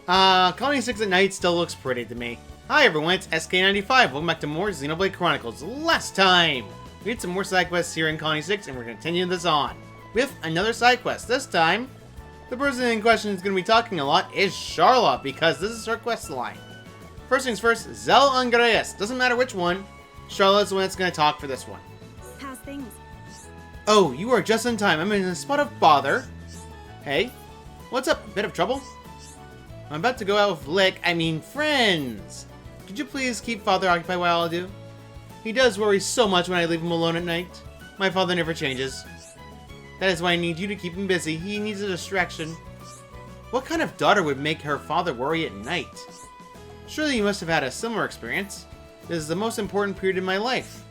Colony 6 at night still looks pretty to me. Hi everyone, it's SK95. Welcome back to more Xenoblade Chronicles. Last time, we had some more side quests here in Colony 6, and we're continuing this on with another side quest. This time, the person in question is going to be talking a lot is Charlotte, because this is her quest line. First things first, Zell Andreas. Doesn't matter which one, Charlotte's the one that's going to talk for this one. How's things? Oh, you are just in time. I'm in a spot of bother. Hey, what's up? Bit of trouble? I'm about to go out with friends. Could you please keep Father occupied while I do? He does worry so much when I leave him alone at night. My father never changes. That is why I need you to keep him busy. He needs a distraction. What kind of daughter would make her father worry at night? Surely you must have had a similar experience. This is the most important period in my life.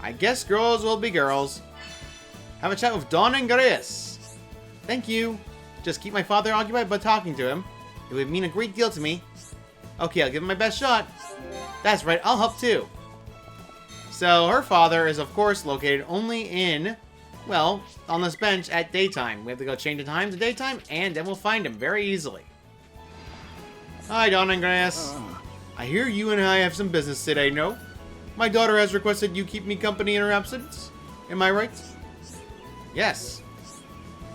I guess girls will be girls. Have a chat with Don and Grace. Thank you. Just keep my father occupied by talking to him. It would mean a great deal to me. Okay, I'll give him my best shot. That's right, I'll help too. So, her father is, of course, located only in, well, on this bench at daytime. We have to go change the time to daytime, and then we'll find him very easily. Hi, Don and Grass. I hear you and I have some business today, no? My daughter has requested you keep me company in her absence. Am I right? Yes.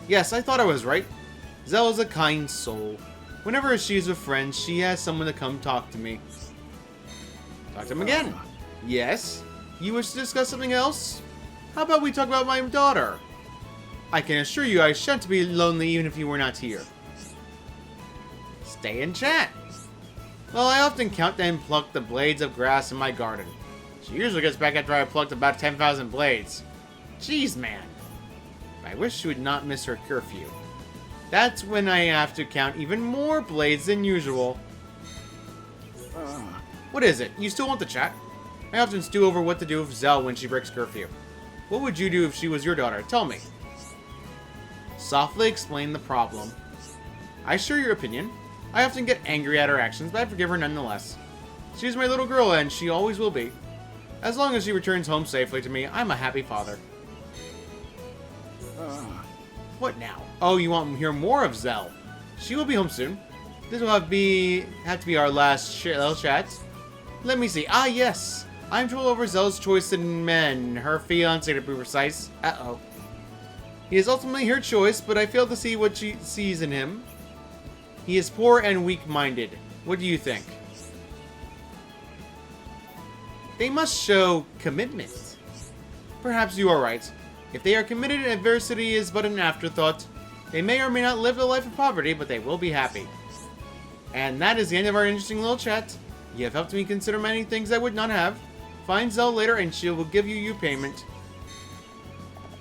Yes, I thought I was right. Zell is a kind soul. Whenever she's with friends, she has someone to come talk to me. Talk to him again. Yes? You wish to discuss something else? How about we talk about my daughter? I can assure you I shan't be lonely even if you were not here. Stay and chat. Well, I often count and pluck the blades of grass in my garden. She usually gets back after I plucked about 10,000 blades. Jeez, man. I wish she would not miss her curfew. That's when I have to count even more blades than usual. What is it? You still want the chat? I often stew over what to do with Zell when she breaks curfew. What would you do if she was your daughter? Tell me. Softly explain the problem. I share your opinion. I often get angry at her actions, but I forgive her nonetheless. She's my little girl, and she always will be. As long as she returns home safely to me, I'm a happy father. What now? Oh, you want to hear more of Zell? She will be home soon. This will have to be our last little chat. Let me see. Ah, yes. I'm troubled over Zell's choice in men. Her fiancé, to be precise. Uh-oh. He is ultimately her choice, but I fail to see what she sees in him. He is poor and weak-minded. What do you think? They must show commitment. Perhaps you are right. If they are committed, adversity is but an afterthought. They may or may not live a life of poverty, but they will be happy. And that is the end of our interesting little chat. You have helped me consider many things I would not have. Find Zell later and she will give you your payment.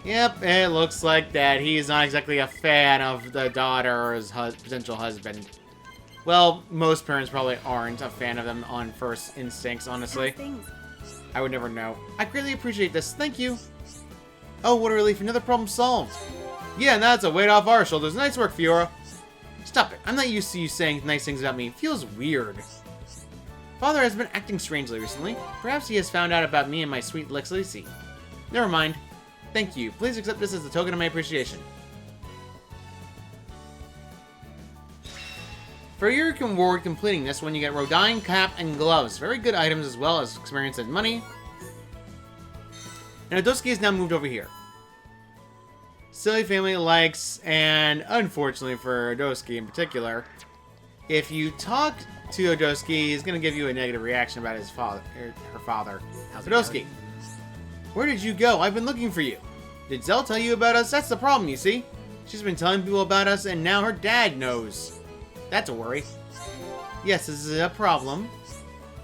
Yep, it looks like that he's not exactly a fan of the daughter's potential husband. Well, most parents probably aren't a fan of them on first instincts, honestly. I would never know. I greatly appreciate this. Thank you. Oh, what a relief. Another problem solved. Yeah, and that's a weight off our shoulders. Nice work, Fiora. Stop it. I'm not used to you saying nice things about me. It feels weird. Father has been acting strangely recently. Perhaps he has found out about me and my sweet Lexlisi. Never mind. Thank you. Please accept this as a token of my appreciation. For your reward completing this one, you get Rodine, cap, and gloves. Very good items as well as experience and money. And Odoski is now moved over here. Silly family likes, and unfortunately for Odoski in particular, if you talk to Odoski, he's going to give you a negative reaction about his father, her father. Odoski, where did you go? I've been looking for you. Did Zell tell you about us? That's the problem, you see. She's been telling people about us, and now her dad knows. That's a worry. Yes, this is a problem.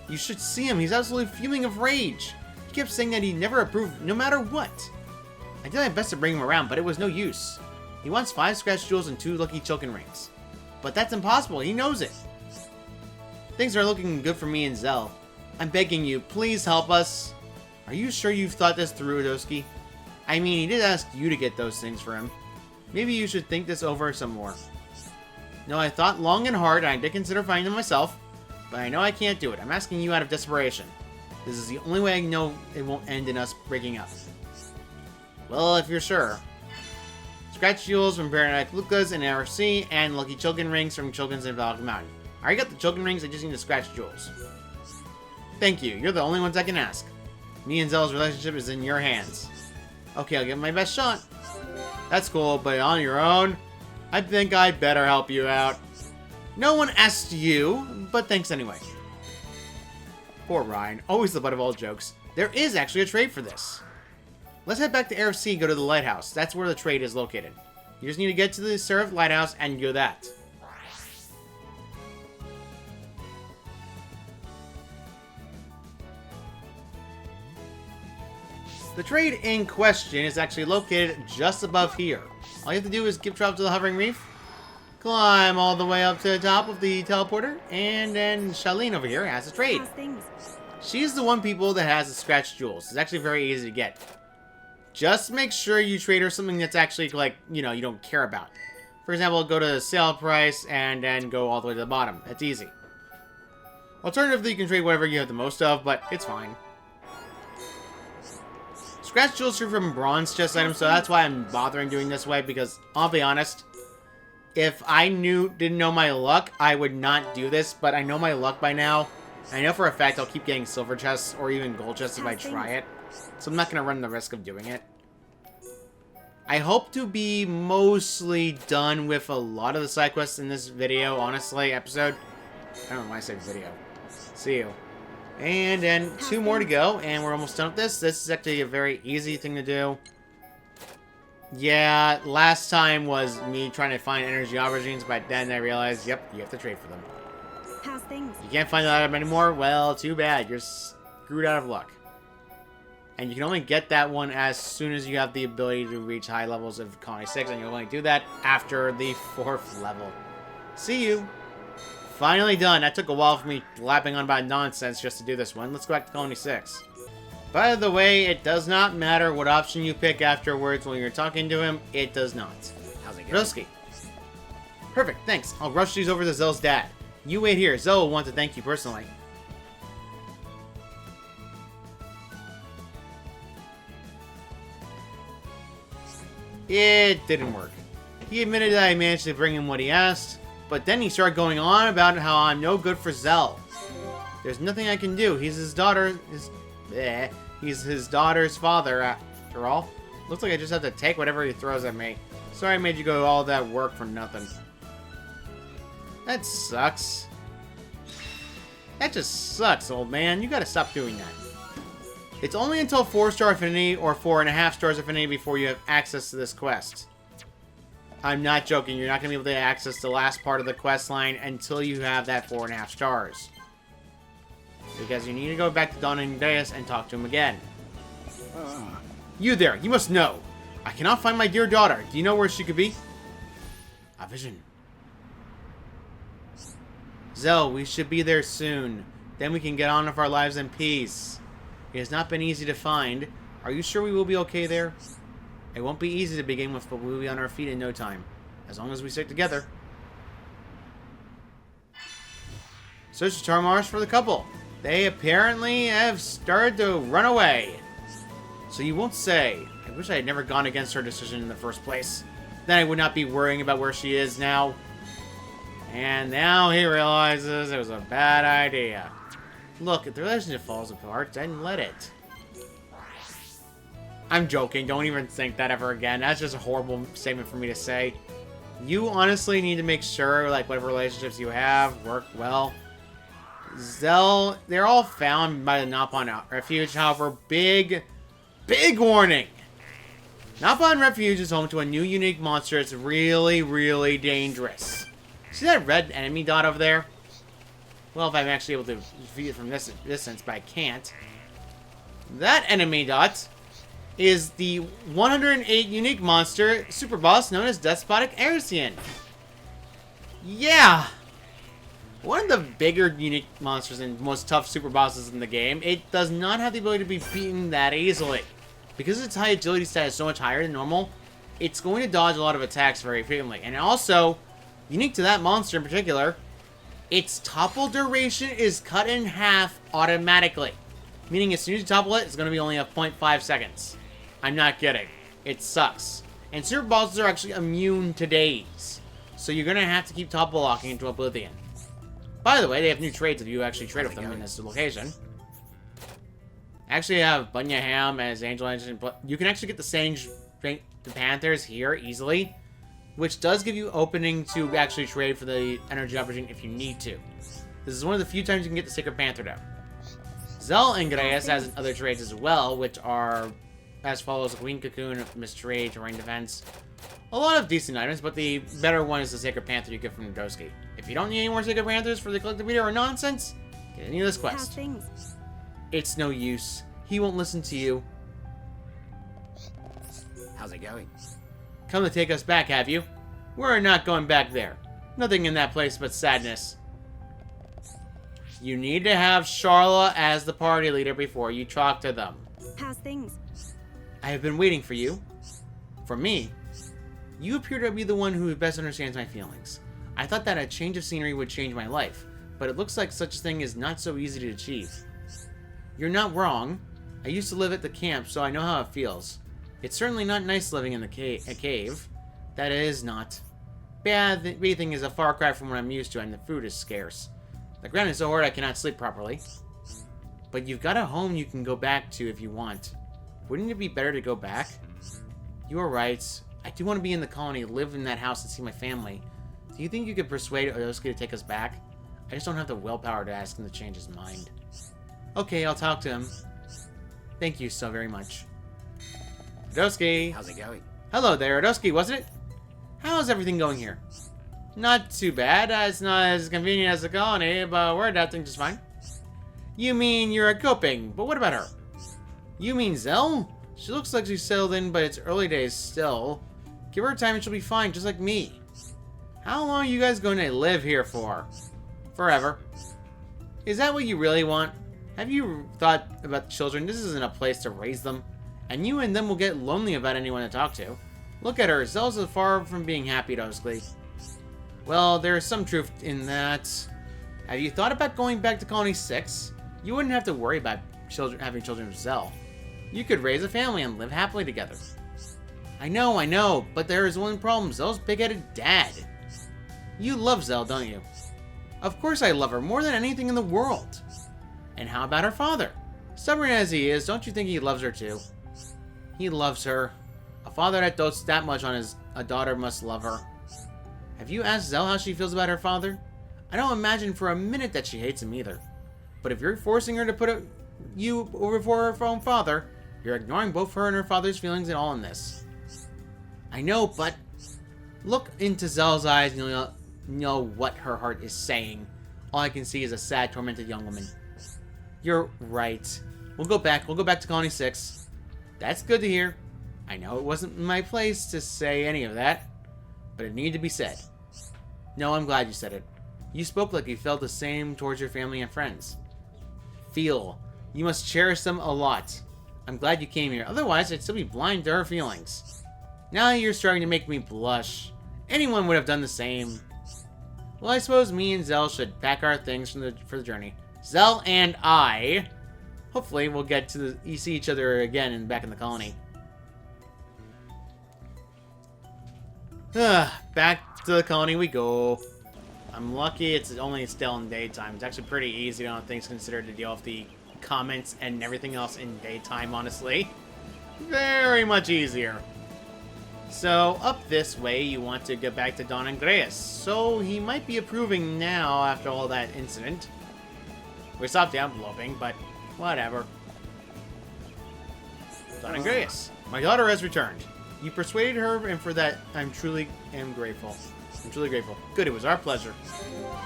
You should see him. He's absolutely fuming of rage. He kept saying that he never approved, no matter what. I did my best to bring him around, but it was no use. He wants 5 scratch jewels and 2 lucky Chilken rings. But that's impossible. He knows it. Things are looking good for me and Zell. I'm begging you, please help us. Are you sure you've thought this through, Odoski? I mean, he did ask you to get those things for him. Maybe you should think this over some more. No, I thought long and hard, and I did consider finding them myself. But I know I can't do it. I'm asking you out of desperation. This is the only way I know it won't end in us breaking up. Well, if you're sure. Scratch jewels from Baronet Lucas and RC, and lucky Chilken rings from Chilken's in Valk Mountain. I already got the choking rings, I just need to scratch jewels. Thank you, you're the only ones I can ask. Me and Zell's relationship is in your hands. Okay, I'll give it my best shot. That's cool, but on your own, I think I'd better help you out. No one asked you, but thanks anyway. Poor Ryan, always the butt of all jokes. There is actually a trade for this. Let's head back to Air C and go to the lighthouse. That's where the trade is located. You just need to get to the Seraph Lighthouse and do that. The trade in question is actually located just above here. All you have to do is keep travel to the hovering reef, climb all the way up to the top of the teleporter, and then Charlene over here has a trade. She's the one people that has the scratch jewels. It's actually very easy to get. Just make sure you trade her something that's actually, like, you know, you don't care about. For example, go to sale price and then go all the way to the bottom. That's easy. Alternatively, you can trade whatever you have the most of, but it's fine. Scratch jewels are from bronze chest items, so that's why I'm bothering doing this way, because I'll be honest, if I didn't know my luck, I would not do this, but I know my luck by now. I know for a fact I'll keep getting silver chests or even gold chests if I try it, so I'm not going to run the risk of doing it. I hope to be mostly done with a lot of the side quests in this video, honestly, episode. I don't know why I say video. See you. And then 2 more to go, and we're almost done with this. This is actually a very easy thing to do. Yeah, last time was me trying to find energy aubergines, but then I realized, yep, you have to trade for them. How's things? You can't find that anymore? Well, too bad. You're screwed out of luck. And you can only get that one as soon as you have the ability to reach high levels of Colony 6, and you'll only do that after the 4th level. See you! Finally done. That took a while for me lapping on about nonsense just to do this one. Let's go back to Colony 6. By the way, it does not matter what option you pick afterwards when you're talking to him. It does not. How's it going? Broski. Perfect, thanks. I'll rush these over to Zell's dad. You wait here. Zell will want to thank you personally. It didn't work. He admitted that I managed to bring him what he asked, but then he started going on about how I'm no good for Zell. There's nothing I can do. He's his daughter. He's his daughter's father, after all. Looks like I just have to take whatever he throws at me. Sorry I made you go all that work for nothing. That sucks. That just sucks, old man. You gotta stop doing that. It's only until 4-star affinity or 4.5 stars affinity before you have access to this quest. I'm not joking. You're not going to be able to access the last part of the quest line until you have that 4.5 stars. Because you need to go back to Don and Deus and talk to him again. You there. You must know. I cannot find my dear daughter. Do you know where she could be? A vision. Zell, we should be there soon. Then we can get on with our lives in peace. It has not been easy to find. Are you sure we will be okay there? It won't be easy to begin with, but we'll be on our feet in no time. As long as we stick together. Search the Tarmars for the couple. They apparently have started to run away. So you won't say, I wish I had never gone against her decision in the first place. Then I would not be worrying about where she is now. And now he realizes it was a bad idea. Look, if the relationship falls apart, then let it. I'm joking. Don't even think that ever again. That's just a horrible statement for me to say. You honestly need to make sure, like, whatever relationships you have work well. Zell, they're all found by the Nopon Refuge. However, big warning. Nopon Refuge is home to a new unique monster. It's really, really dangerous. See that red enemy dot over there? Well, if I'm actually able to defeat it from this distance, but I can't. That enemy dot is the 108 unique monster super boss known as Despotic Arisian. Yeah! One of the bigger unique monsters and most tough super bosses in the game. It does not have the ability to be beaten that easily. Because its high agility stat is so much higher than normal, it's going to dodge a lot of attacks very frequently. And also, unique to that monster in particular, its topple duration is cut in half automatically. Meaning as soon as you topple it, it's going to be only a 0.5 seconds. I'm not kidding. It sucks. And super bosses are actually immune to daze. So you're going to have to keep topple locking into oblivion. By the way, they have new trades if you actually trade with them in this location. Actually, I have Bunya Ham as Angel Engine. You can actually get the Sage the Panthers here easily, which does give you opening to actually trade for the Energy Opportunity if you need to. This is one of the few times you can get the Sacred Panther down. Zell and Greyas has other trades as well, which are as follows: Queen Cocoon, Mistrade, Terrain Defense. A lot of decent items, but the better one is the Sacred Panther you get from Nadoski. If you don't need any more Sacred Panthers for the collective meter or nonsense, continue this quest. It's no use. He won't listen to you. How's it going? Come to take us back, have you? We're not going back there. Nothing in that place but sadness. You need to have Charla as the party leader before you talk to them. How's things? I have been waiting for you. For me. You appear to be the one who best understands my feelings. I thought that a change of scenery would change my life, but it looks like such a thing is not so easy to achieve. You're not wrong. I used to live at the camp, so I know how it feels. It's certainly not nice living in a cave. That is not. Bathing is a far cry from what I'm used to, and the food is scarce. The ground is so hard I cannot sleep properly. But you've got a home you can go back to if you want. Wouldn't it be better to go back? You are right. I do want to be in the colony, live in that house, and see my family. Do you think you could persuade Odosuke to take us back? I just don't have the willpower to ask him to change his mind. Okay, I'll talk to him. Thank you so very much. Odosuke! How's it going? Hello there, Odosuke, wasn't it? How's everything going here? Not too bad. It's not as convenient as the colony, but we're adapting just fine. You mean you're coping, but what about her? You mean Zell? She looks like she's settled in, but it's early days still. Give her time and she'll be fine, just like me. How long are you guys going to live here for? Forever. Is that what you really want? Have you thought about the children? This isn't a place to raise them. And you and them will get lonely without anyone to talk to. Look at her. Zell's far from being happy, Odosuke. Well, there's some truth in that. Have you thought about going back to Colony 6? You wouldn't have to worry about having children with Zell. You could raise a family and live happily together. I know, but there is one problem. Zell's big-headed dad. You love Zell, don't you? Of course I love her, more than anything in the world. And how about her father? Stubborn as he is, don't you think he loves her too? He loves her. A father that dotes that much on a daughter must love her. Have you asked Zell how she feels about her father? I don't imagine for a minute that she hates him either. But if you're forcing her to put you over for her own father, you're ignoring both her and her father's feelings and all in this. I know, but look into Zell's eyes and you'll know what her heart is saying. All I can see is a sad, tormented young woman. You're right. We'll go back to Colony 6. That's good to hear. I know it wasn't my place to say any of that, but it needed to be said. No, I'm glad you said it. You spoke like you felt the same towards your family and friends. Feel. You must cherish them a lot. I'm glad you came here, otherwise I'd still be blind to her feelings. Now you're starting to make me blush. Anyone would have done the same. Well, I suppose me and Zell should pack our things for the journey. Zell and I. Hopefully we'll get to see each other again back in the colony. Back to the colony we go. I'm lucky it's only still in daytime. It's actually pretty easy, all things considered, to deal with the comments and everything else in daytime, honestly. Very much easier. So, up this way, you want to get back to Don Andreas. So, he might be approving now after all that incident. We stopped the enveloping, but whatever. Don Andreas, my daughter has returned. You persuaded her, and for that, I'm truly grateful. I'm truly grateful. Good, it was our pleasure.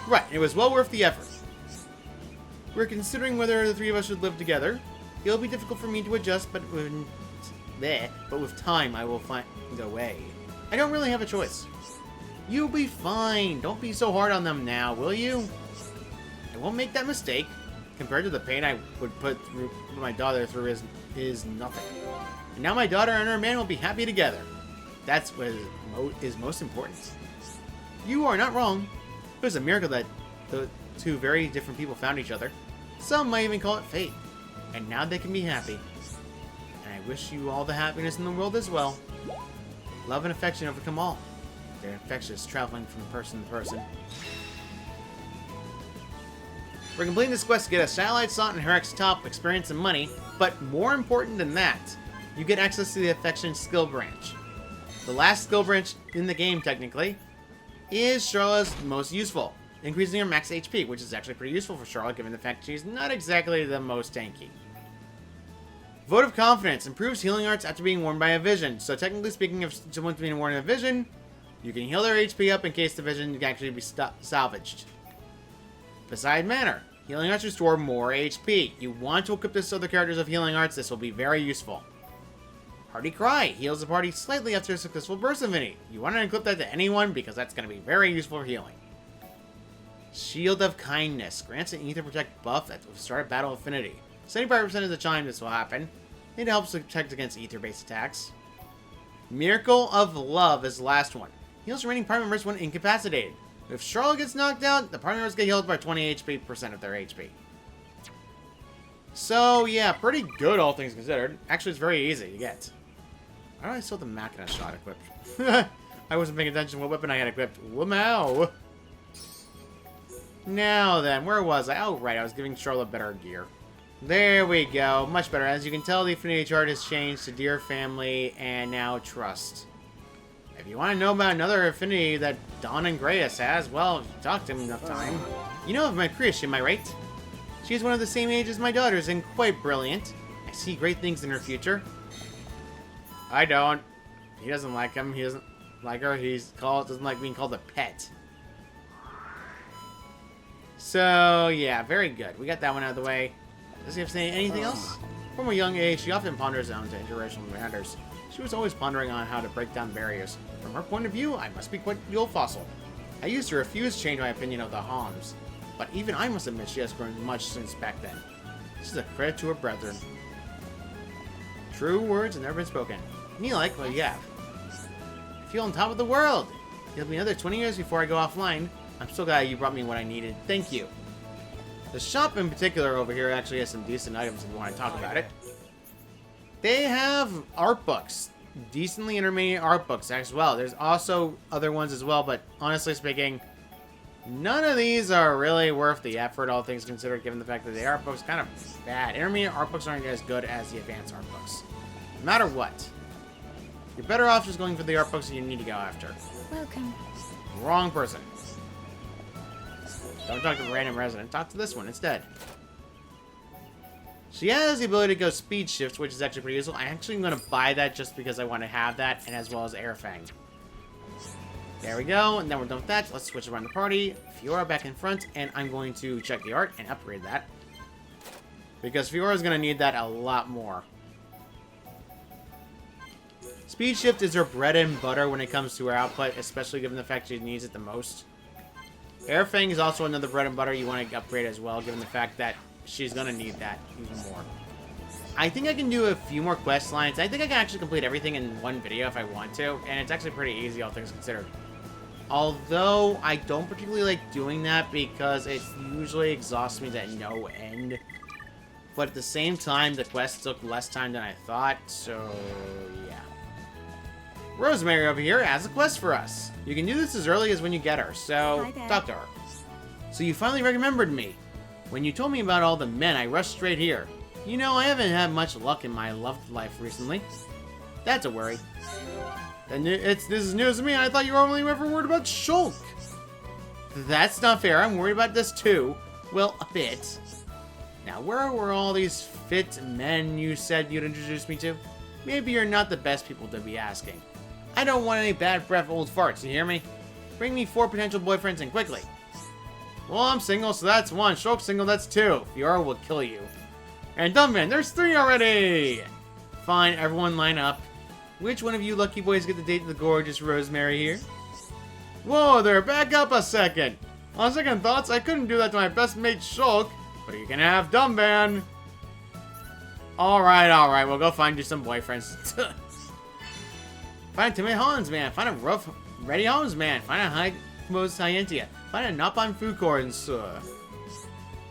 Right, it was well worth the effort. We're considering whether the three of us should live together. It'll be difficult for me to adjust, but with time, I will find a way. I don't really have a choice. You'll be fine. Don't be so hard on them now, will you? I won't make that mistake. Compared to the pain I would put my daughter through is nothing. And now my daughter and her man will be happy together. That's what is most important. You are not wrong. It was a miracle that the two very different people found each other. Some might even call it fate. And now they can be happy. And I wish you all the happiness in the world as well. Love and affection overcome all. They're infectious, traveling from person to person. We're completing this quest to get a satellite slot in Herrick's top, experience and money, but more important than that, you get access to the Affection skill branch. The last skill branch in the game, technically, is Charlotte's most useful, increasing her max HP, which is actually pretty useful for Charlotte given the fact she's not exactly the most tanky. Vote of Confidence improves healing arts after being worn by a vision. So technically speaking, if someone's being worn in a vision, you can heal their HP up in case the vision can actually be salvaged. Beside Manner, healing arts restore more HP. You want to equip this to other characters of healing arts, this will be very useful. Party Cry heals the party slightly after a successful burst affinity. You want to equip that to anyone because that's going to be very useful for healing. Shield of Kindness grants an Ether Protect buff at the start of battle affinity. 75% of the time this will happen. It helps to protect against ether-based attacks. Miracle of Love is the last one. Heals remaining party members when incapacitated. If Charlotte gets knocked out, the party members get healed by 20% of their HP. So, yeah, pretty good all things considered. Actually, it's very easy to get. Why do I still have the Machina shot equipped? I wasn't paying attention to what weapon I had equipped. Whammo! Now then, where was I? Oh, right, I was giving Charlotte better gear. There we go. Much better. As you can tell, the affinity chart has changed to Dear Family and now Trust. If you want to know about another affinity that Dawn and Grayus has, well, if you talk to him enough time. You know of my Krish, am I right? She is one of the same age as my daughters and quite brilliant. I see great things in her future. I don't. He doesn't like him. He doesn't like her. Doesn't like being called a pet. So, yeah, very good. We got that one out of the way. Does he have to say anything else? From a young age, she often ponders on interracial matters. She was always pondering on how to break down barriers. From her point of view, I must be quite the old fossil. I used to refuse to change my opinion of the Homs, but even I must admit she has grown much since back then. This is a credit to her brethren. True words have never been spoken. Me like, well, yeah. I feel on top of the world. It'll be another 20 years before I go offline. I'm so glad you brought me what I needed. Thank you. The shop in particular over here actually has some decent items if you want to talk about it. They have art books. Decently intermediate art books as well. There's also other ones as well, but honestly speaking, none of these are really worth the effort, all things considered, given the fact that the art books kind of bad. Intermediate art books aren't as good as the advanced art books. No matter what. You're better off just going for the art books that you need to go after. Welcome. Wrong person. Don't talk to the random resident. Talk to this one instead. She has the ability to go speed shifts, which is actually pretty useful. I'm actually going to buy that just because I want to have that, and as well as Airfang. There we go, and then we're done with that. Let's switch around the party. Fiora back in front, and I'm going to check the art and upgrade that. Because Fiora's going to need that a lot more. Speed shift is her bread and butter when it comes to her output, especially given the fact she needs it the most. Airfang is also another bread and butter you want to upgrade as well, given the fact that she's going to need that even more. I think I can do a few more quest lines. I think I can actually complete everything in one video if I want to, and it's actually pretty easy, all things considered. Although, I don't particularly like doing that because it usually exhausts me to no end. But at the same time, the quest took less time than I thought, so yeah. Rosemary over here has a quest for us. You can do this as early as when you get her, so talk to her. So you finally remembered me. When you told me about all the men, I rushed straight here. You know, I haven't had much luck in my love life recently. That's a worry. This is news to me. I thought you were only ever worried about Shulk. That's not fair. I'm worried about this too. Well, a bit. Now, where were all these fit men you said you'd introduce me to? Maybe you're not the best people to be asking. I don't want any bad breath old farts, you hear me? Bring me 4 potential boyfriends and quickly. Well, I'm single, so that's 1. Shulk's single, that's 2. Fiora will kill you. And Dumbman, there's 3 already! Fine, everyone line up. Which one of you lucky boys get to date the gorgeous Rosemary here? Whoa there, back up a second! On second thoughts, I couldn't do that to my best mate Shulk, but you can have Dumbman. Alright, we'll go find you some boyfriends. Find a timid Hans man, find a rough, ready Hans man, find a high-composed Scientia, find a Nappan Fukorn,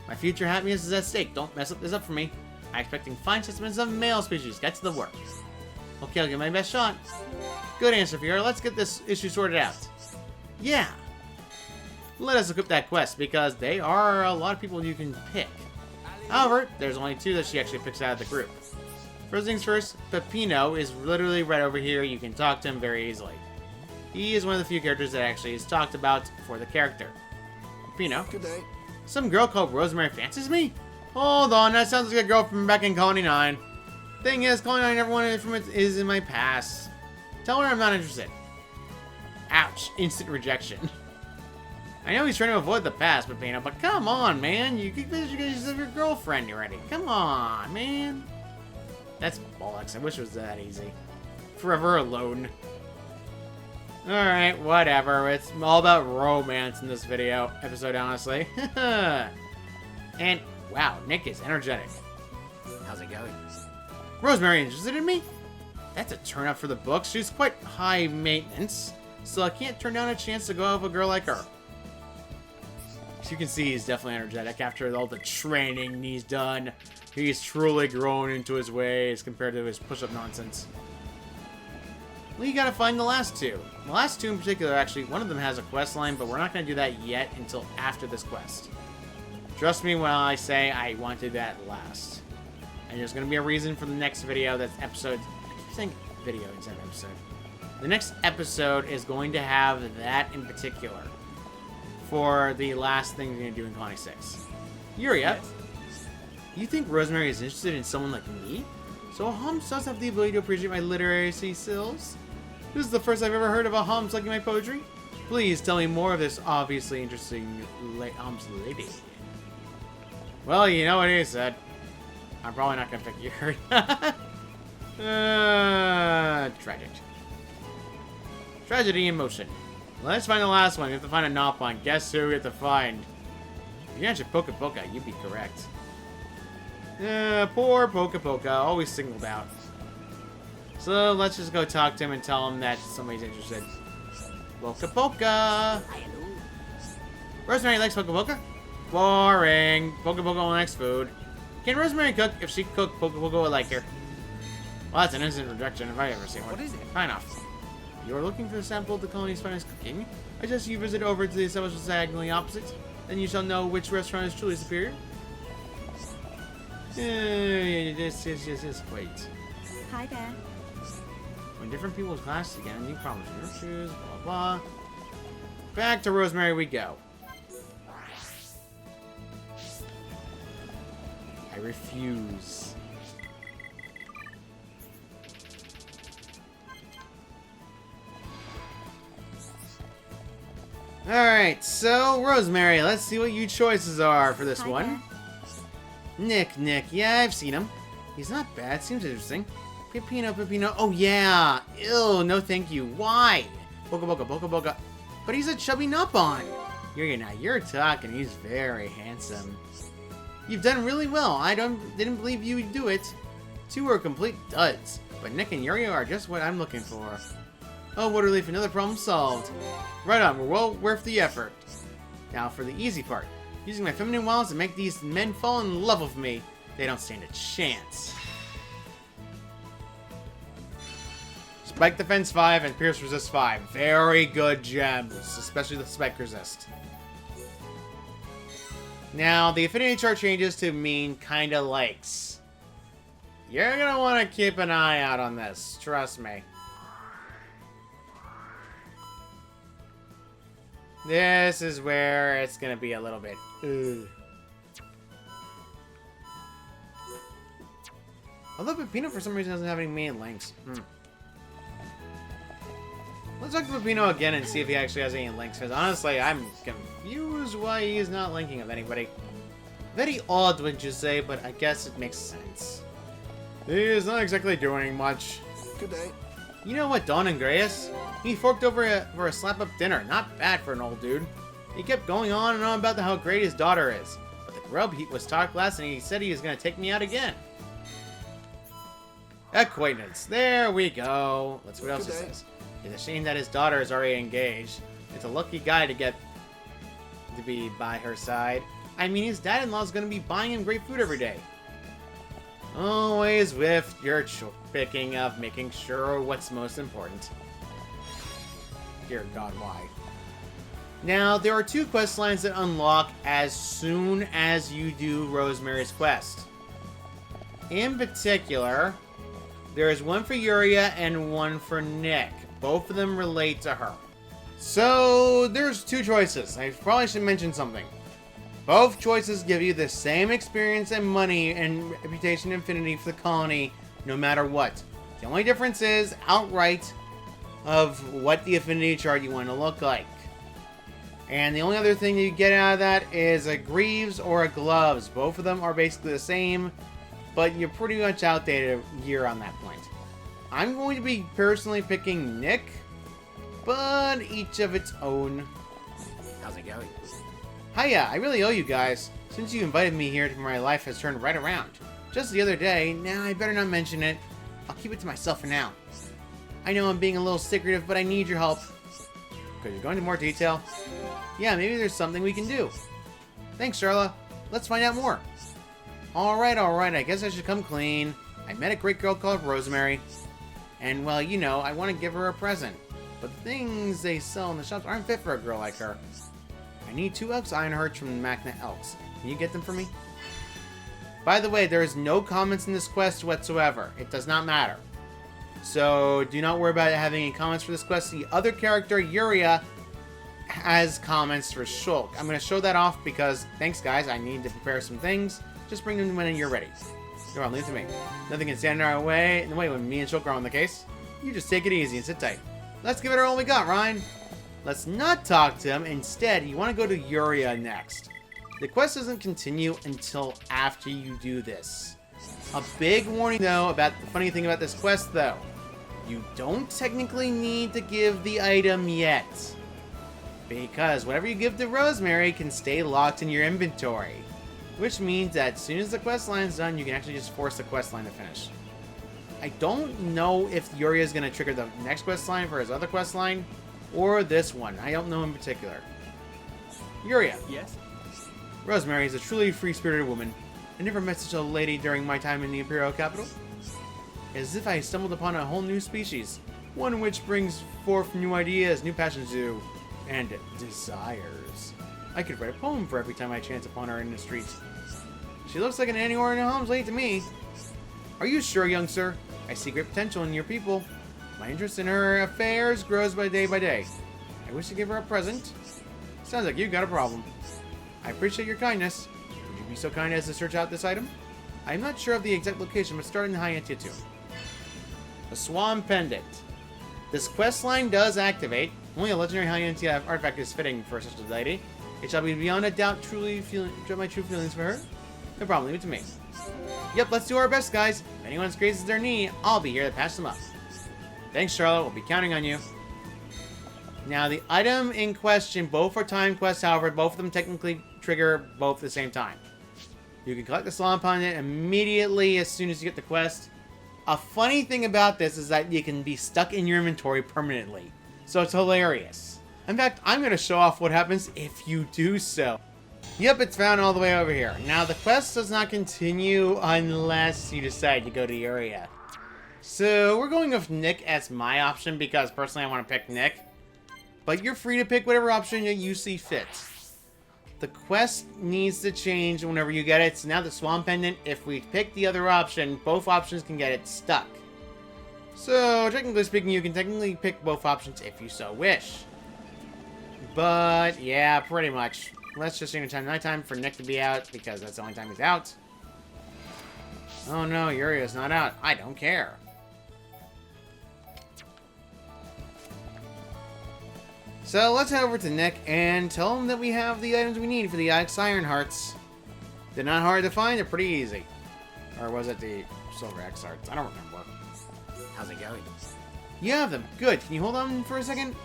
My future happiness is at stake, don't mess this up for me. I'm expecting fine specimens of male species, get to the work. Okay, I'll give my best shot. Good answer, Fiora, let's get this issue sorted out. Yeah. let us equip that quest, because there are a lot of people you can pick. However, there's only 2 that she actually picks out of the group. First things first, Peppino is literally right over here. You can talk to him very easily. He is one of the few characters that actually is talked about for the character. Peppino. Good day. Some girl called Rosemary fancies me? Hold on, that sounds like a girl from back in Colony 9. Thing is, Colony 9, everyone from it is in my past. Tell her I'm not interested. Ouch, instant rejection. I know he's trying to avoid the past, Peppino, but come on, man. You have your girlfriend already. Come on, man. That's bollocks. I wish it was that easy. Forever alone. Alright, whatever. It's all about romance in this episode, honestly. And, wow, Nick is energetic. How's it going? Rosemary interested in me? That's a turn up for the books. She's quite high maintenance, so I can't turn down a chance to go out with a girl like her. As you can see, he's definitely energetic after all the training he's done. He's truly grown into his ways compared to his push-up nonsense. We gotta find the last 2. The last 2 in particular, actually, one of them has a quest line, but we're not gonna do that yet until after this quest. Trust me when I say I wanted that last. And there's gonna be a reason for the next video. That's episode. I keep saying video instead of episode. The next episode is going to have that in particular for the last thing we're gonna do in Colony 6. Yuria. Yes. You think Rosemary is interested in someone like me? So Homs does have the ability to appreciate my literary skills? This is the first I've ever heard of a Homs liking my poetry. Please tell me more of this obviously interesting Homs lady. Well, you know what he said. I'm probably not gonna pick you. Tragic. Tragedy in motion. Let's find the last one. We have to find a Nopon. Guess who we have to find? If you answered Poka Poka, you'd be correct. Poor Poka Poka, always singled out. So let's just go talk to him and tell him that somebody's interested. Poka Poka! Rosemary likes Poka Poka? Boring. Poka Poka only likes food. Can Rosemary cook? If she cooked, Poka Poka would like her. Well, that's an instant rejection if I ever see one. What is it? Fine off. You're looking for a sample of the colony's finest cooking? I suggest you visit over to the establishment diagonally opposite. Then you shall know which restaurant is truly superior. Just wait. Hi there. When different people's classes again, new problems, virtues, blah, blah. Back to Rosemary we go. I refuse. Alright, so Rosemary, let's see what your choices are for this Hi one. there. Nick, yeah, I've seen him. He's not bad, seems interesting. Peppino, oh yeah! Ew, no thank you. Why? Boka Boka, Boka Boka. But he's a chubby Nopon. You're talking, he's very handsome. You've done really well. I didn't believe you would do it. 2 are complete duds, but Nick and Yuria are just what I'm looking for. Oh, what a relief, another problem solved. Right on, we're well worth the effort. Now for the easy part. Using my feminine wiles to make these men fall in love with me. They don't stand a chance. Spike Defense 5 and Pierce Resist 5. Very good gems, especially the Spike Resist. Now, the affinity chart changes to mean kinda likes. You're gonna want to keep an eye out on this, trust me. This is where it's gonna be a little bit. Ugh. Although Peppino for some reason doesn't have any main links. Let's talk to Peppino again and see if he actually has any links, because honestly, I'm confused why he's not linking with anybody. Very odd, wouldn't you say, but I guess it makes sense. He's not exactly doing much. Good day. You know what, Dawn and Grayus? He forked over for a slap-up dinner. Not bad for an old dude. He kept going on and on about how great his daughter is. But the grub was talked last and he said he was going to take me out again. Acquaintance. There we go. Let's see what else it says. It's a shame that his daughter is already engaged. It's a lucky guy to be by her side. I mean, his dad-in-law is going to be buying him great food every day. Always with your picking of making sure what's most important. Dear God, why? Now, there are 2 quest lines that unlock as soon as you do Rosemary's quest. In particular, there is one for Yuria and one for Nick. Both of them relate to her. So, there's 2 choices. I probably should mention something. Both choices give you the same experience and money and reputation infinity for the colony, no matter what. The only difference is outright of what the affinity chart you want to look like. And the only other thing you get out of that is a Greaves or a Gloves. Both of them are basically the same, but you're pretty much outdated a year on that point. I'm going to be personally picking Nick, but each of its own. How's it going? Hiya, I really owe you guys. Since you invited me here, my life has turned right around. Just the other day, now I better not mention it. I'll keep it to myself for now. I know I'm being a little secretive, but I need your help. Could you go into more detail? Yeah, maybe there's something we can do. Thanks, Charla. Let's find out more. Alright, I guess I should come clean. I met a great girl called Rosemary. And, well, you know, I want to give her a present. But the things they sell in the shops aren't fit for a girl like her. I need 2 Elks Iron Hearts from the Magna Elks. Can you get them for me? By the way, there is no comments in this quest whatsoever. It does not matter. So, do not worry about having any comments for this quest. The other character, Yuria, has comments for Shulk. I'm going to show that off because, thanks guys, I need to prepare some things. Just bring them when you're ready. Go on, leave it to me. Nothing can stand in the way when me and Shulk are on the case. You just take it easy and sit tight. Let's give it all we got, Ryan. Let's not talk to him. Instead, you want to go to Yuria next. The quest doesn't continue until after you do this. A big warning, though, about the funny thing about this quest, though. You don't technically need to give the item yet. Because whatever you give to Rosemary can stay locked in your inventory. Which means that as soon as the quest line is done, you can actually just force the quest line to finish. I don't know if Yuria is going to trigger the next quest line for his other quest line, or this one. I don't know in particular. Yuria. Yes? Rosemary is a truly free-spirited woman. I never met such a lady during my time in the Imperial capital. As if I stumbled upon a whole new species. One which brings forth new ideas, new passions, and desires. I could write a poem for every time I chance upon her in the streets. She looks like an Annie or an Holmes lady to me. Are you sure, young sir? I see great potential in your people. My interest in her affairs grows by day. I wish to give her a present. Sounds like you've got a problem. I appreciate your kindness. Would you be so kind as to search out this item? I'm not sure of the exact location, but start in Hyantia 2. The Swan Pendant. This quest line does activate. Only a legendary Hyantia artifact is fitting for such a lady. It shall be beyond a doubt my true feelings for her. No problem, leave it to me. Yep, let's do our best, guys. If anyone grazes their knee, I'll be here to patch them up. Thanks, Charlotte. We'll be counting on you. Now, the item in question, both are time quests, however, both of them technically trigger both at the same time. You can collect the Swan Pendant immediately as soon as you get the quest. A funny thing about this is that you can be stuck in your inventory permanently. So it's hilarious. In fact, I'm going to show off what happens if you do so. Yep, it's found all the way over here. Now, the quest does not continue unless you decide to go to Yuria. So, we're going with Nick as my option because personally I want to pick Nick. But you're free to pick whatever option that you see fit. The quest needs to change whenever you get it. So now the Swan Pendant, if we pick the other option, both options can get it stuck. So, technically speaking, you can technically pick both options if you so wish. But, yeah, pretty much. Let's just change the nighttime for Nick to be out, because that's the only time he's out. Oh no, Yuria's not out. I don't care. So, let's head over to Nick and tell him that we have the items we need for the Onyx Iron Hearts. They're not hard to find, they're pretty easy. Or was it the Silver X Hearts? I don't remember. How's it going? You have them. Good. Can you hold on for a second?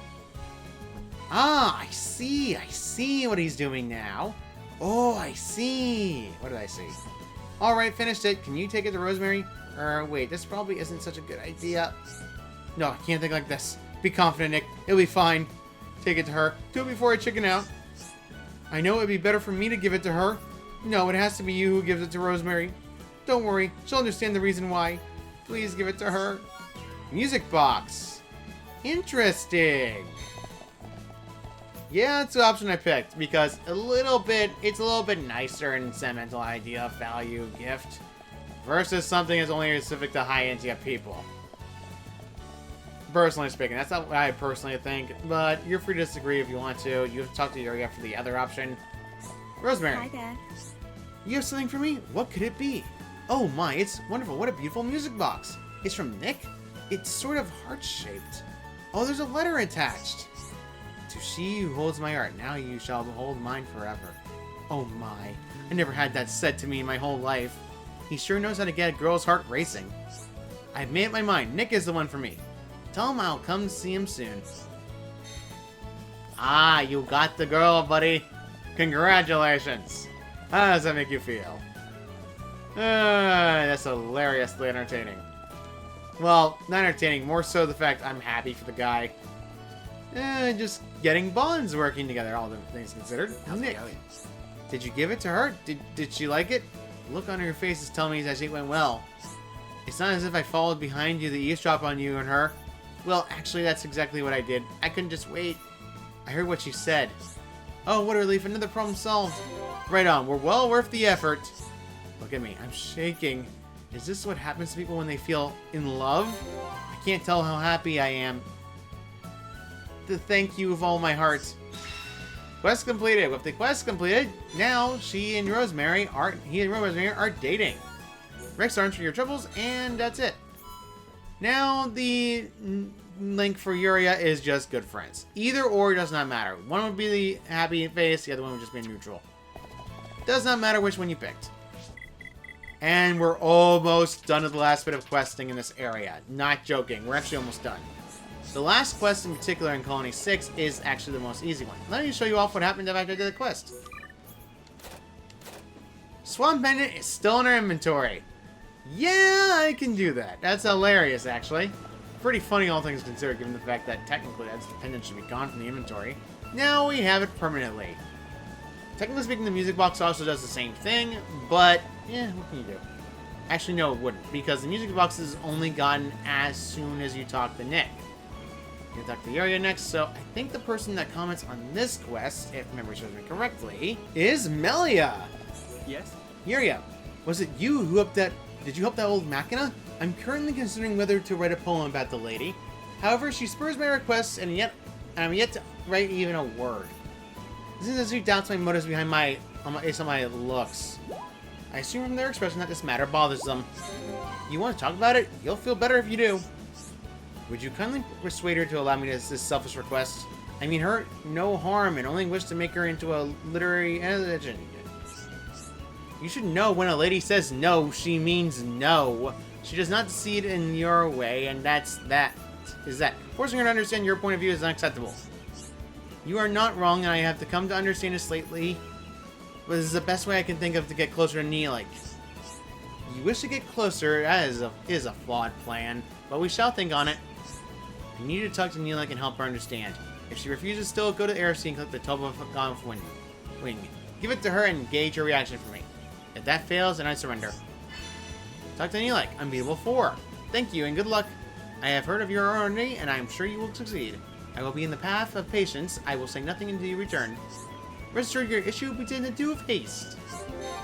Ah, I see what he's doing now. Oh, I see. What did I see? Alright, finished it. Can you take it to Rosemary? Wait, this probably isn't such a good idea. No, I can't think like this. Be confident, Nick. It'll be fine. Take it to her. Do it before I chicken out. I know it'd be better for me to give it to her. No, it has to be you who gives it to Rosemary. Don't worry, she'll understand the reason why. Please give it to her. Music box. Interesting. Yeah, it's the option I picked because it's a little bit nicer and sentimental idea of value gift versus something that's only specific to high-end people. Personally speaking, that's not what I personally think, but you're free to disagree if you want to. You have to talk to Yuria for the other option. Rosemary. Hi there. You have something for me? What could it be? Oh my, it's wonderful. What a beautiful music box. It's from Nick? It's sort of heart-shaped. Oh, there's a letter attached. To she who holds my heart, now you shall hold mine forever. Oh my, I never had that said to me in my whole life. He sure knows how to get a girl's heart racing. I've made up my mind. Nick is the one for me. Tell him I'll come see him soon. Ah, you got the girl, buddy. Congratulations. How does that make you feel? That's hilariously entertaining. Well, not entertaining, more so the fact I'm happy for the guy. Just getting bonds working together, all the things considered. How's Nick, it going? did you give it to her? Did she like it? The look on her face is telling me that it went well. It's not as if I followed behind you to eavesdrop on you and her. Well, actually, that's exactly what I did. I couldn't just wait. I heard what she said. Oh, what a relief. Another problem solved. Right on. We're well worth the effort. Look at me. I'm shaking. Is this what happens to people when they feel in love? I can't tell how happy I am. To thank you with all my heart. Quest completed. With the quest completed, now he and Rosemary are dating. Rex arms for your troubles, and that's it. Now the link for Yuria is just good friends. Either or does not matter. One would be the happy face, the other one would just be neutral. Does not matter which one you picked. And we're almost done with the last bit of questing in this area. Not joking, we're actually almost done. The last quest in particular in Colony 6 is actually the most easy one. Let me show you off what happened after I did the quest. Swamp Pendant is still in our inventory. Yeah, I can do that. That's hilarious, actually. Pretty funny, all things considered, given the fact that technically that pendant should be gone from the inventory. Now we have it permanently. Technically speaking, the music box also does the same thing, but, yeah, what can you do? Actually, no, it wouldn't, because the music box is only gotten as soon as you talk to Nick. You talk to Yuria next, so I think the person that comments on this quest, if memory serves me correctly, is Melia. Yes? Yuria, was it you who helped that... Did you help that old machina? I'm currently considering whether to write a poem about the lady. However, she spurs my requests, and I'm yet to write even a word. This is as she doubts my motives behind based on my looks. I assume from their expression that this matter bothers them. You want to talk about it? You'll feel better if you do. Would you kindly persuade her to allow me this selfish request? I mean her no harm and only wish to make her into a literary legend. You should know when a lady says no, she means no. She does not see it in your way, and that's that. Forcing her to understand your point of view is unacceptable. You are not wrong, and I have to come to understand this lately. But this is the best way I can think of to get closer to Neelix. You wish to get closer, that is a flawed plan, but we shall think on it. I need you to talk to Neelix and help her understand. If she refuses still, go to ARC and click the Toboggan wing. Give it to her and gauge her reaction for me. If that fails, then I surrender. Talk to Neelix. Unbeatable 4. Thank you and good luck. I have heard of your order, and I am sure you will succeed. I will be in the path of patience. I will say nothing until you return. Rest assured your issue will be tended to with haste.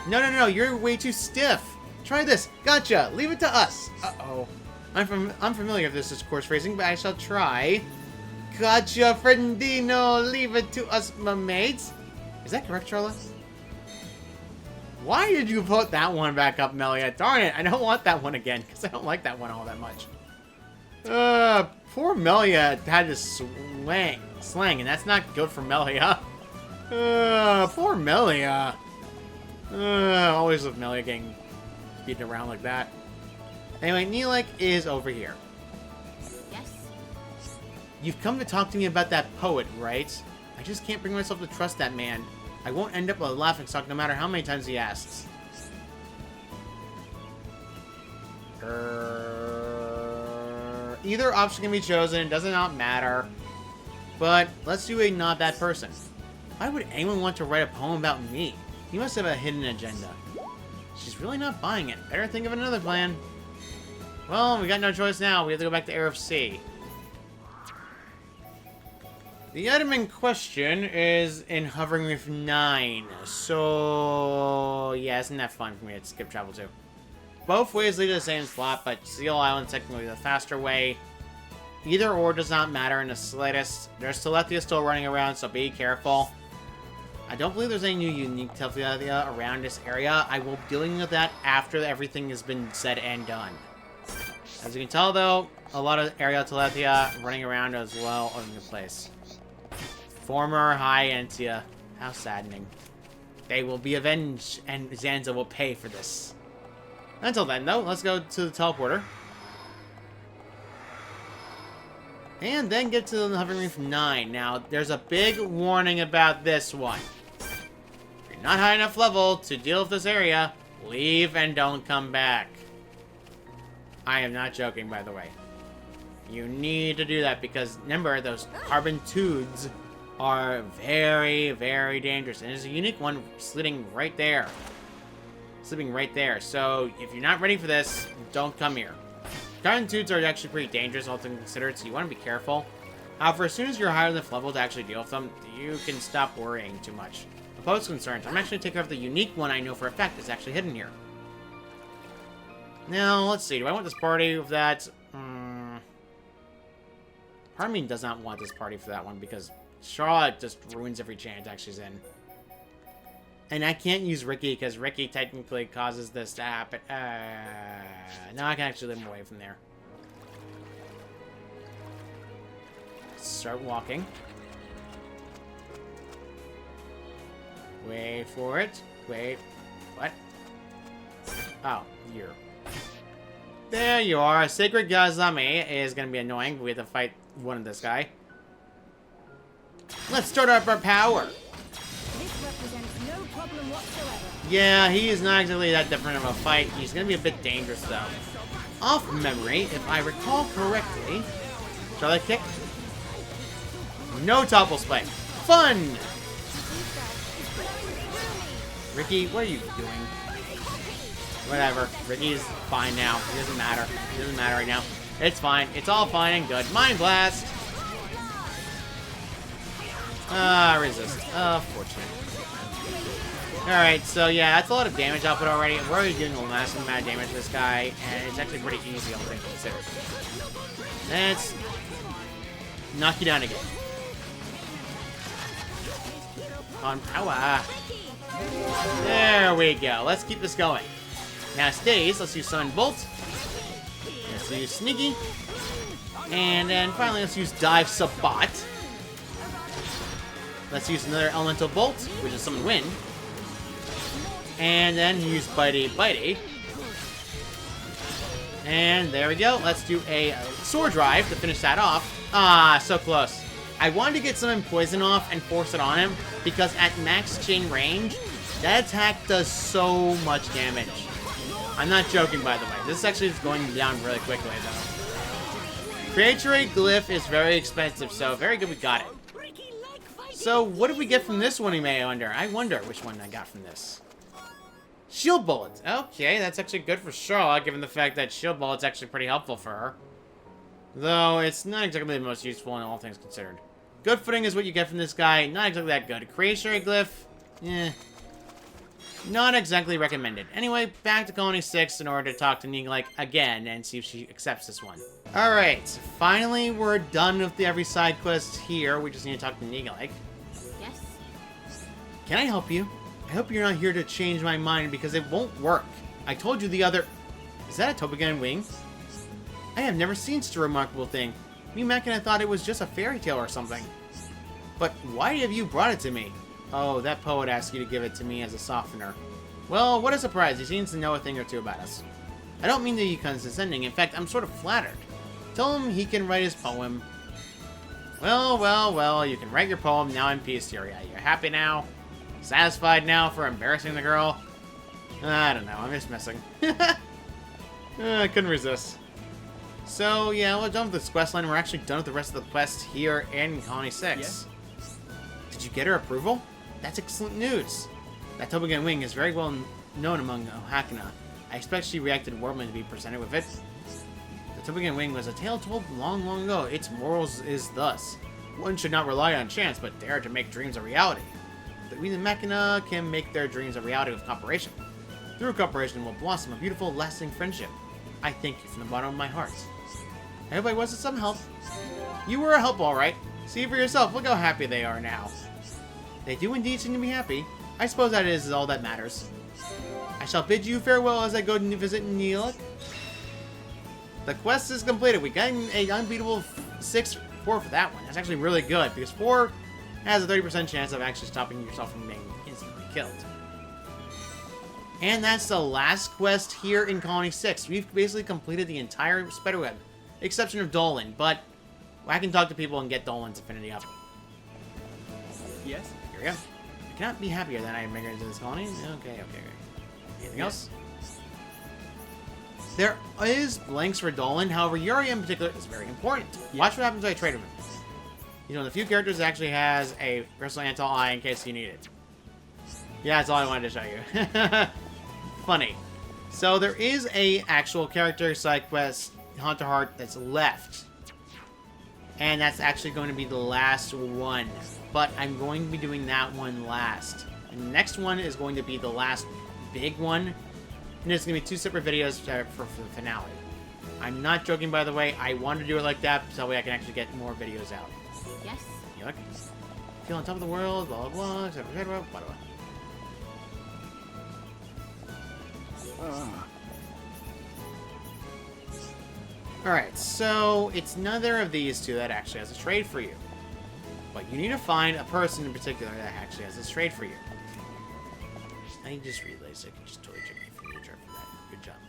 No, you're way too stiff. Try this. Gotcha. Leave it to us. Uh-oh. I'm familiar with this course phrasing, but I shall try. Gotcha, friendino. Leave it to us, my mates. Is that correct, Charlotte? Why did you put that one back up, Melia? Darn it, I don't want that one again, because I don't like that one all that much. Poor Melia had to slang, and that's not good for Melia. Poor Melia. Always with Melia getting beaten around like that. Anyway, Neelix is over here. Yes. You've come to talk to me about that poet, right? I just can't bring myself to trust that man. I won't end up a laughingstock no matter how many times he asks. Either option can be chosen, it does not matter. But let's do a not that person. Why would anyone want to write a poem about me? He must have a hidden agenda. She's really not buying it. Better think of another plan. Well, we got no choice now. We have to go back to ARC. The item in question is in Hovering Reef 9. So, yeah, isn't that fun for me to skip travel to? Both ways lead to the same spot, but Seal Island is technically the faster way. Either or does not matter in the slightest. There's Telethia still running around, so be careful. I don't believe there's any new unique Telethia around this area. I will be dealing with that after everything has been said and done. As you can tell, though, a lot of area Telethia running around as well in the place. Former High Entia. How saddening. They will be avenged, and Zanza will pay for this. Until then, though, let's go to the teleporter. And then get to the Hovering Reef 9. Now, there's a big warning about this one. If you're not high enough level to deal with this area, leave and don't come back. I am not joking, by the way. You need to do that because, remember, those carbon tubes are very, very dangerous. And there's a unique one sitting right there. Sleeping right there. So, if you're not ready for this, don't come here. Carbon tubes are actually pretty dangerous, all things considered, so you want to be careful. However, as soon as you're higher enough level to actually deal with them, you can stop worrying too much. Opposed concerns, I'm actually taking off the unique one I know for a fact is actually hidden here. Now, let's see. Do I want this party with that? Part of me does not want this party for that one because Charlotte just ruins every chance actually she's in. And I can't use Ricky because Ricky technically causes this to happen. Now I can actually leave him away from there. Start walking. Wait for it. Wait. What? Oh, you're... There you are. Sacred Gazami is going to be annoying. We have to fight one of this guy. Let's start up our power. This represents no problem whatsoever. Yeah, he is not exactly that different of a fight. He's going to be a bit dangerous, though. Off memory, if I recall correctly... Shall I kick? No topple spike. Fun! Ricky, what are you doing? Whatever. Ricky's fine now. It doesn't matter. It doesn't matter right now. It's fine. It's all fine and good. Mind Blast! Resist. Fortunate. Alright, so yeah, that's a lot of damage output already. We're already doing a massive amount of damage to this guy, and it's actually pretty easy, all things considered. Let's knock you down again. On power. There we go. Let's keep this going. Now stays. Let's use Sun Bolt. Let's use Sneaky. And then finally, let's use Dive Sabat. Let's use another Elemental Bolt, which is Summon Wind. And then use Bitey Bitey. And there we go. Let's do a Sword Drive to finish that off. Ah, so close. I wanted to get Summon Poison off and force it on him, because at max chain range, that attack does so much damage. I'm not joking, by the way. This actually is going down really quickly, though. Creature Glyph is very expensive, so very good we got it. So, what did we get from this one, you may wonder? I wonder which one I got from this. Shield Bullets. Okay, that's actually good for Charlotte, given the fact that Shield Bullet's actually pretty helpful for her. Though, it's not exactly the most useful in all things considered. Good Footing is what you get from this guy. Not exactly that good. Creature Glyph, not exactly recommended. Anyway, back to Colony 6 in order to talk to Neeglike again and see if she accepts this one. Alright, finally we're done with every side quest here. We just need to talk to Neeglike. Yes? Can I help you? I hope you're not here to change my mind because it won't work. I told you the other... Is that a toboggan wing? I have never seen such a remarkable thing. Me Mac and I thought it was just a fairy tale or something. But why have you brought it to me? Oh, that poet asked you to give it to me as a softener. Well, what a surprise. He seems to know a thing or two about us. I don't mean to be condescending. In fact, I'm sort of flattered. Tell him he can write his poem. Well, well, well, you can write your poem. Now I'm peace here. You're happy now? Satisfied now for embarrassing the girl? I don't know. I'm just messing. I couldn't resist. So, yeah, we're done with this quest line. We're actually done with the rest of the quests here in Colony 6. Yes. Did you get her approval? That's excellent news. That toboggan wing is very well known among Ohakana. I expect she reacted warmly to be presented with it. The toboggan wing was a tale told long, long ago. Its morals is thus. One should not rely on chance, but dare to make dreams a reality. The Reason Machina can make their dreams a reality with cooperation. Through cooperation will blossom a beautiful, lasting friendship. I thank you from the bottom of my heart. I hope I was of some help. You were a help, alright. See for yourself, look how happy they are now. They do indeed seem to be happy. I suppose that is all that matters. I shall bid you farewell as I go to visit Neelic. The quest is completed. We got an unbeatable 6-4 for that one. That's actually really good, because 4 has a 30% chance of actually stopping yourself from being instantly killed. And that's the last quest here in Colony 6. We've basically completed the entire spiderweb, exception of Dolan, but I can talk to people and get Dolan's affinity up. Yes? Here we go. I cannot be happier that I am bigger into this colony. Okay. Anything else? There is blanks for Dolan, however, Yuri in particular is very important. Watch what happens when I trade with him. He's one of the few characters that actually has a Crystal Antal Eye in case you need it. Yeah, that's all I wanted to show you. Funny. So there is a actual character side quest, Heart to Heart, that's left. And that's actually going to be the last one. But I'm going to be doing that one last. And the next one is going to be the last big one. And it's going to be 2 separate videos for the finale. I'm not joking, by the way. I want to do it like that so that way I can actually get more videos out. Yes. You look? Feel on top of the world, blah, blah, blah, blah. Alright, so it's neither of these two that actually has a trade for you. But you need to find a person in particular that actually has this trade for you. I just realized I can just totally check my finger chart for that. Good job, me.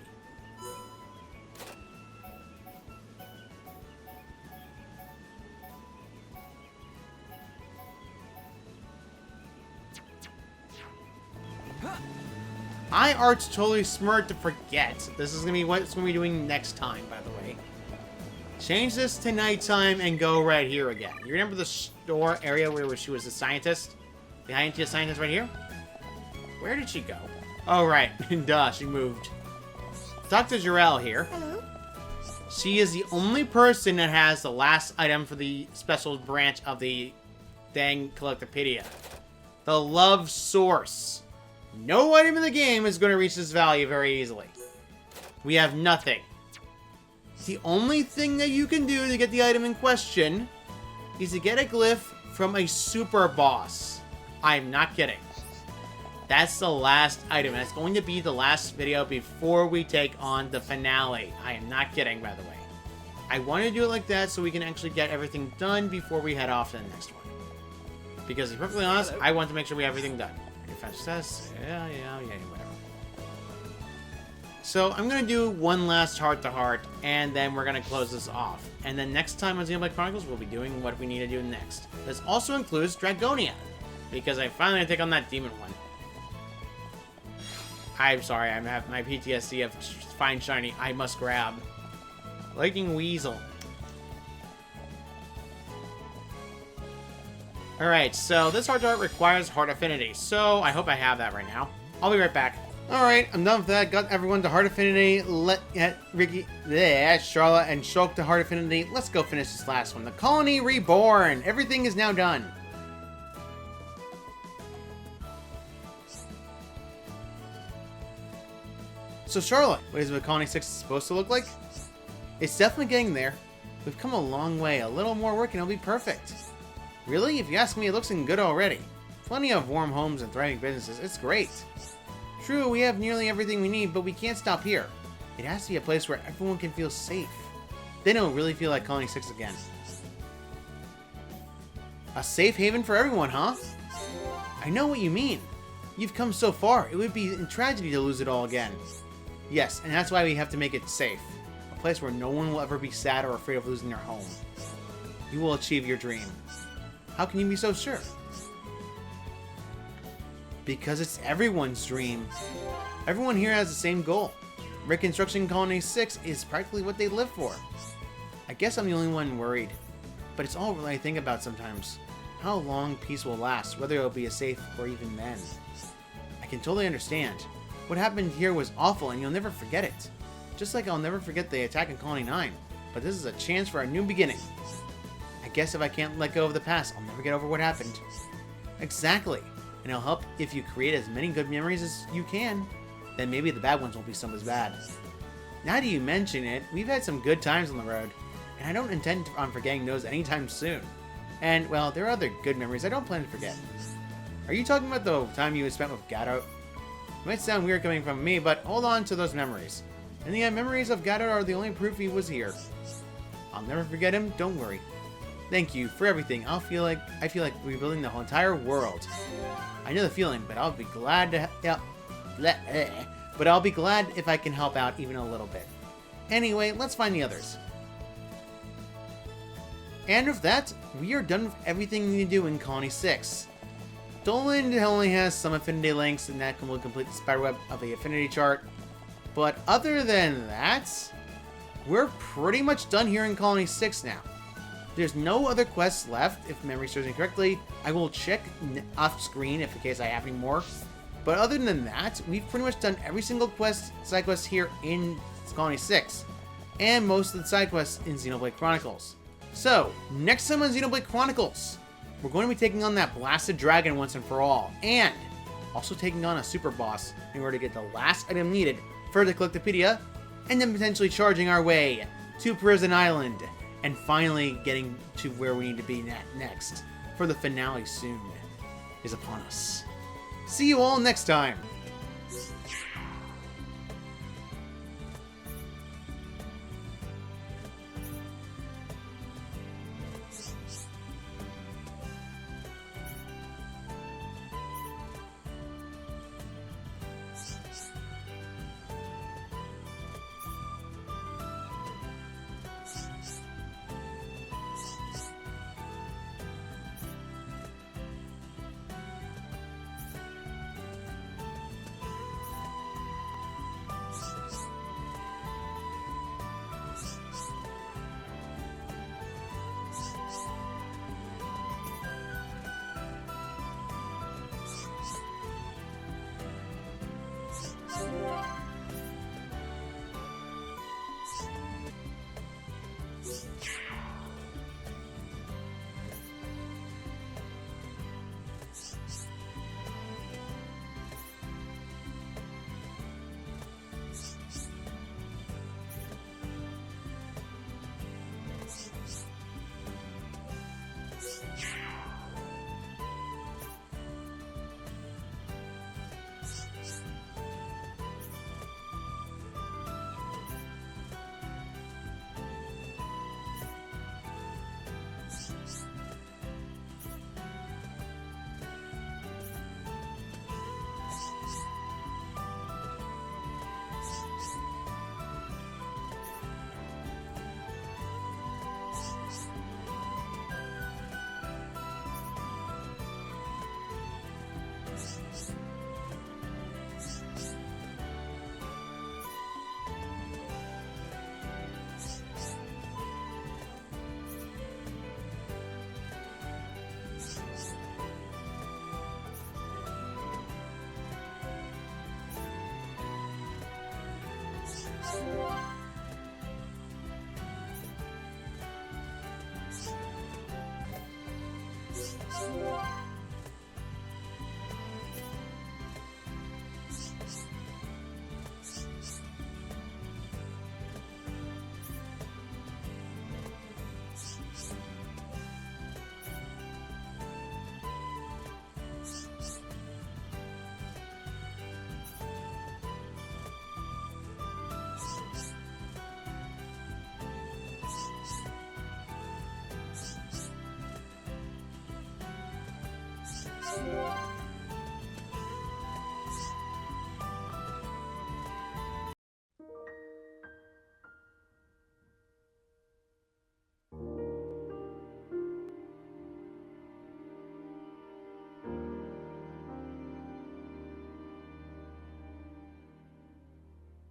I are totally smart to forget. This is gonna be what it's gonna be doing next time, by the way. Change this to nighttime and go right here again. You remember the store area where she was a scientist? The scientist right here? Where did she go? Oh, right. Duh, she moved. Dr. Jarrell here. Hello. She is the only person that has the last item for the special branch of the dang Collectopedia. The Love Source. No item in the game is going to reach this value very easily. We have nothing. The only thing that you can do to get the item in question is to get a glyph from a super boss. I'm not kidding. That's the last item. That's going to be the last video before we take on the finale. I am not kidding, by the way. I want to do it like that so we can actually get everything done before we head off to the next one. Because to be perfectly honest, I want to make sure we have everything done. Success. Yeah, whatever. So I'm going to do one last heart-to-heart, and then we're going to close this off. And then next time on Xenoblade Chronicles, we'll be doing what we need to do next. This also includes Dragonia, because I finally take on that demon one. I'm sorry, I have my PTSD of Fine Shiny I must grab. Lightning Weasel. Alright, so this heart-to-heart requires Heart Affinity, so I hope I have that right now. I'll be right back. Alright, I'm done with that. Got everyone to Heart Affinity. Ricky, Charlotte, and Shulk to Heart Affinity. Let's go finish this last one. The Colony Reborn. Everything is now done. So Charlotte, what is what Colony 6 supposed to look like? It's definitely getting there. We've come a long way. A little more work and it'll be perfect. Really? If you ask me, it looks good already. Plenty of warm homes and thriving businesses. It's great. True, we have nearly everything we need, but we can't stop here. It has to be a place where everyone can feel safe. Then it'll really feel like Colony 6 again. A safe haven for everyone, huh? I know what you mean. You've come so far. It would be a tragedy to lose it all again. Yes, and that's why we have to make it safe. A place where no one will ever be sad or afraid of losing their home. You will achieve your dream. How can you be so sure? Because it's everyone's dream. Everyone here has the same goal. Reconstruction Colony 6 is practically what they live for. I guess I'm the only one worried. But it's all I think about sometimes. How long peace will last, whether it'll be a safe or even then. I can totally understand. What happened here was awful and you'll never forget it. Just like I'll never forget the attack in Colony 9. But this is a chance for a new beginning. I guess if I can't let go of the past, I'll never get over what happened. Exactly. And it'll help if you create as many good memories as you can. Then maybe the bad ones won't be so as bad. Now that you mention it, we've had some good times on the road, and I don't intend on forgetting those anytime soon. And, well, there are other good memories I don't plan to forget. Are you talking about the time you spent with Gato? It might sound weird coming from me, but hold on to those memories. And the memories of Gato are the only proof he was here. I'll never forget him, don't worry. Thank you for everything. I feel like rebuilding the whole entire world. I know the feeling, but I'll be glad to but I'll be glad if I can help out even a little bit. Anyway, let's find the others. And with that, we are done with everything we need to do in Colony 6. Dolan only has some affinity links, and that will complete the spiderweb of the affinity chart. But other than that, we're pretty much done here in Colony 6 now. There's no other quests left, if memory serves me correctly. I will check off screen if in case I have any more. But other than that, we've pretty much done every single side quest here in Colony 6. And most of the side quests in Xenoblade Chronicles. So, next time on Xenoblade Chronicles, we're going to be taking on that blasted dragon once and for all. And also taking on a super boss in order to get the last item needed for the Collectopedia. And then potentially charging our way to Prison Island. And finally getting to where we need to be next. For the finale soon is upon us. See you all next time! Yeah.